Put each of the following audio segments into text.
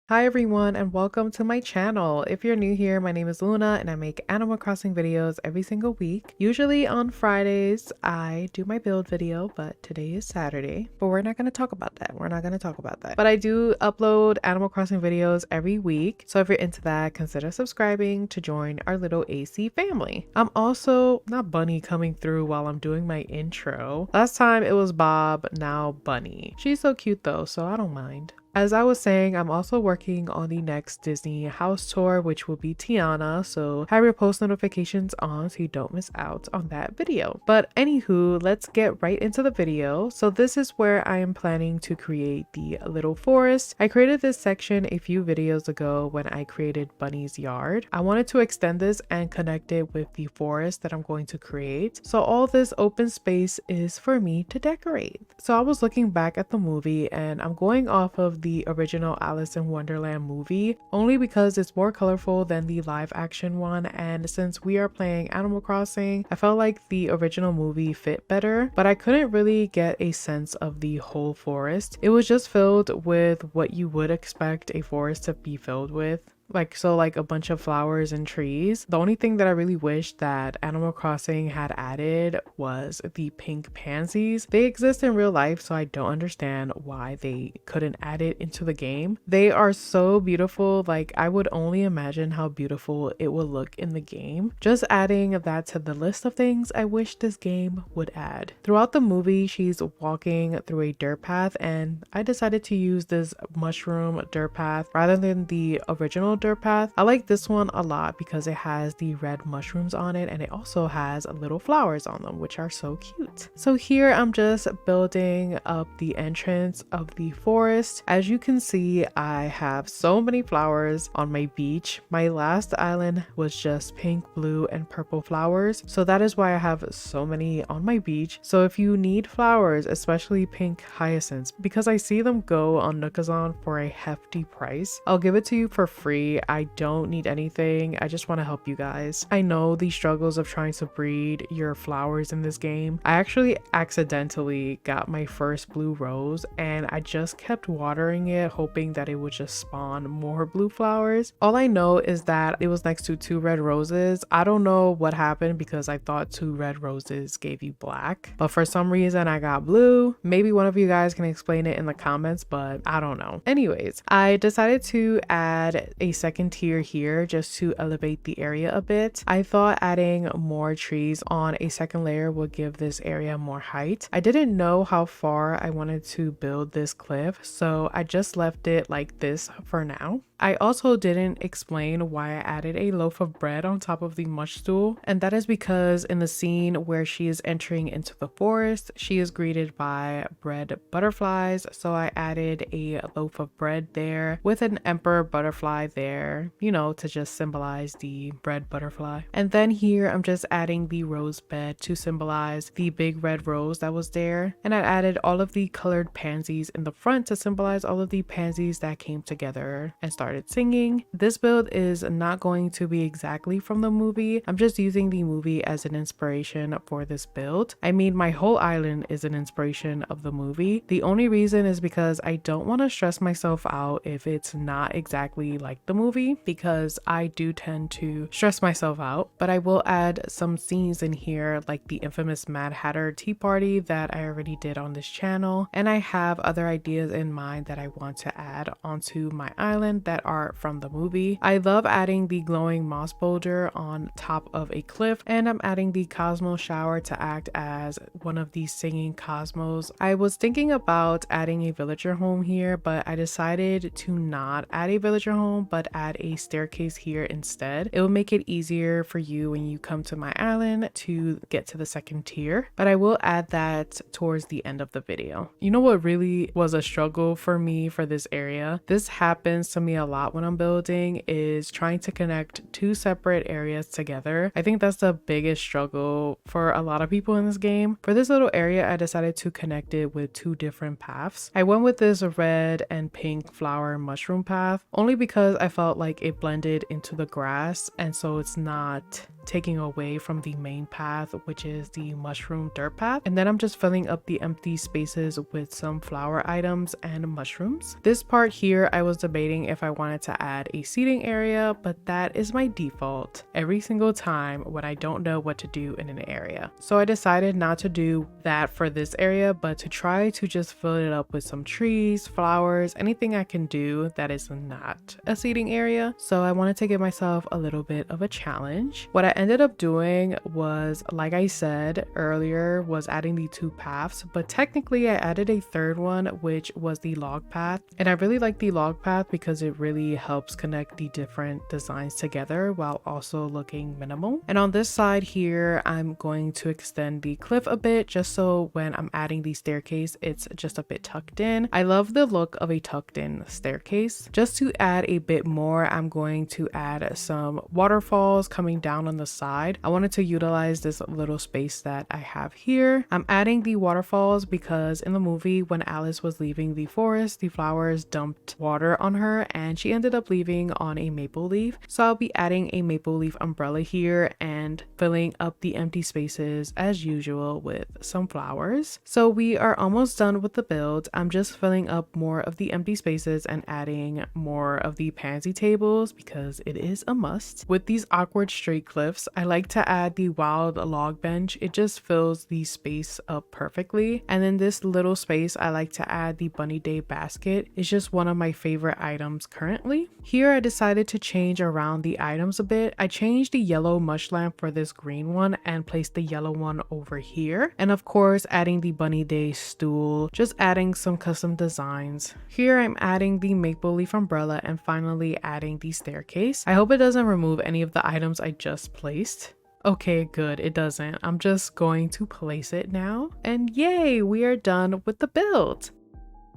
Hi everyone and welcome to my channel. If you're new here, my name is Luna and I make Animal Crossing videos every single week. Usually on Fridays, I do my build video, but today is Saturday. But we're not going to talk about that. But I do upload Animal Crossing videos every week. So if you're into that, consider subscribing to join our little AC family. I'm also not Bunny coming through while I'm doing my intro. Last time it was Bob, now Bunny. She's so cute though, so I don't mind. As I was saying, I'm also working on the next Disney house tour, which will be Tiana, so have your post notifications on so you don't miss out on that video. But anywho, let's get right into the video. So this is where I am planning to create the little forest. I created this section a few videos ago when I created Bunny's yard. I wanted to extend this and connect it with the forest that I'm going to create. So all this open space is for me to decorate. So I was looking back at the movie and I'm going off of the original Alice in Wonderland movie only because it's more colorful than the live action one, and since we are playing Animal Crossing, I felt like the original movie fit better, but I couldn't really get a sense of the whole forest. It was just filled with what you would expect a forest to be filled with. Like a bunch of flowers and trees. The only thing that I really wish that Animal Crossing had added was the pink pansies. They exist in real life, so I don't understand why they couldn't add it into the game. They are so beautiful. Like, I would only imagine how beautiful it would look in the game. Just adding that to the list of things I wish this game would add. Throughout the movie, she's walking through a dirt path, and I decided to use this mushroom dirt path rather than the original dirt path. I like this one a lot because it has the red mushrooms on it and it also has little flowers on them, which are so cute. So here I'm just building up the entrance of the forest. As you can see, I have so many flowers on my beach. My last island was just pink, blue, and purple flowers, so that is why I have so many on my beach. So if you need flowers, especially pink hyacinths, because I see them go on Nookazon for a hefty price, I'll give it to you for free. I don't need anything. I just want to help you guys. I know the struggles of trying to breed your flowers in this game. I actually accidentally got my first blue rose and I just kept watering it, hoping that it would just spawn more blue flowers. All I know is that it was next to two red roses. I don't know what happened because I thought two red roses gave you black, but for some reason I got blue. Maybe one of you guys can explain it in the comments, but I don't know. Anyways, I decided to add a second tier here just to elevate the area a bit. I thought adding more trees on a second layer would give this area more height. I didn't know how far I wanted to build this cliff, so I just left it like this for now. I also didn't explain why I added a loaf of bread on top of the mush stool, and that is because in the scene where she is entering into the forest, she is greeted by bread butterflies, so I added a loaf of bread there with an emperor butterfly there, you know, to just symbolize the bread butterfly. And then here I'm just adding the rose bed to symbolize the big red rose that was there, and I added all of the colored pansies in the front to symbolize all of the pansies that came together and started singing. This build is not going to be exactly from the movie. I'm just using the movie as an inspiration for this build. I mean, my whole island is an inspiration of the movie. The only reason is because I don't want to stress myself out if it's not exactly like the movie, because I do tend to stress myself out. But I will add some scenes in here like the infamous Mad Hatter tea party that I already did on this channel, and I have other ideas in mind that I want to add onto my island that are from the movie. I love adding the glowing moss boulder on top of a cliff, and I'm adding the Cosmo shower to act as one of the singing cosmos. I was thinking about adding a villager home here, but I decided to not add a villager home but add a staircase here instead. It will make it easier for you when you come to my island to get to the second tier, but I will add that towards the end of the video. You know what really was a struggle for me for this area? This happens to me a lot when I'm building, is trying to connect two separate areas together. I think that's the biggest struggle for a lot of people in this game. For this little area, I decided to connect it with two different paths. I went with this red and pink flower mushroom path only because I felt like it blended into the grass, and so it's not taking away from the main path, which is the mushroom dirt path. And then I'm just filling up the empty spaces with some flower items and mushrooms. This part here, I was debating if I wanted to add a seating area, but that is my default every single time when I don't know what to do in an area. So I decided not to do that for this area, but to try to just fill it up with some trees, flowers, anything I can do that is not a seating area. So I wanted to give myself a little bit of a challenge. What I ended up doing was, like I said earlier, was adding the 2 paths, but technically I added a 3rd one, which was the log path. And I really like the log path because it really helps connect the different designs together while also looking minimal. And on this side here, I'm going to extend the cliff a bit just so when I'm adding the staircase, it's just a bit tucked in. I love the look of a tucked in staircase. Just to add a bit more, I'm going to add some waterfalls coming down on the side. I wanted to utilize this little space that I have here. I'm adding the waterfalls because in the movie, when Alice was leaving the forest, the flowers dumped water on her and she ended up leaving on a maple leaf. So I'll be adding a maple leaf umbrella here and filling up the empty spaces as usual with some flowers. So we are almost done with the build. I'm just filling up more of the empty spaces and adding more of the pansy tables because it is a must. With these awkward straight cliffs, I like to add the wild log bench. It just fills the space up perfectly. And in this little space, I like to add the bunny day basket. It's just one of my favorite items currently. Here I decided to change around the items a bit. I changed the yellow mush lamp for this green one and placed the yellow one over here. And of course, adding the bunny day stool, just adding some custom designs. Here I'm adding the maple leaf umbrella and finally adding the staircase. I hope it doesn't remove any of the items I just placed. Okay, good, it doesn't. I'm just going to place it now. And yay, we are done with the build.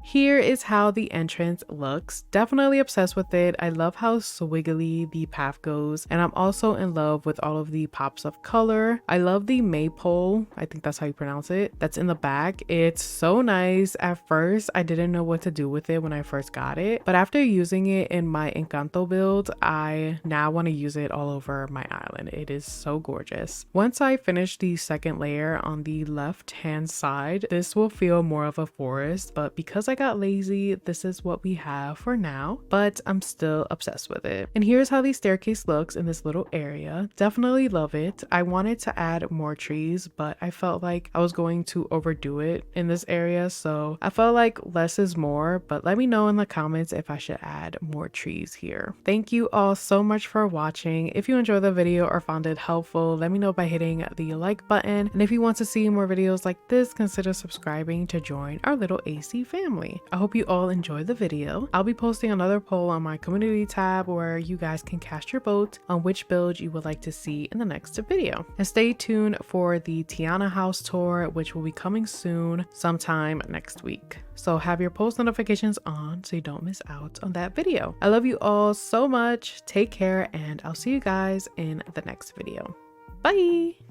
Here is how the entrance looks. Definitely obsessed with it. I love how swiggly the path goes, and I'm also in love with all of the pops of color. I love the maypole, I think that's how you pronounce it, that's in the back. It's so nice. At first I didn't know what to do with it when I first got it, but after using it in my Encanto build, I now want to use it all over my island. It is so gorgeous. Once I finish the 2nd layer on the left hand side, this will feel more of a forest, but because I got lazy, this is what we have for now, but I'm still obsessed with it. And here's how the staircase looks in this little area. Definitely love it. I wanted to add more trees, but I felt like I was going to overdo it in this area, so I felt like less is more. But let me know in the comments if I should add more trees here. Thank you all so much for watching. If you enjoyed the video or found it helpful, let me know by hitting the like button, and if you want to see more videos like this, consider subscribing to join our little AC family. I hope you all enjoyed the video. I'll be posting another poll on my community tab where you guys can cast your vote on which build you would like to see in the next video. And stay tuned for the Tiana house tour, which will be coming soon, sometime next week. So have your post notifications on so you don't miss out on that video. I love you all so much. Take care, and I'll see you guys in the next video. Bye!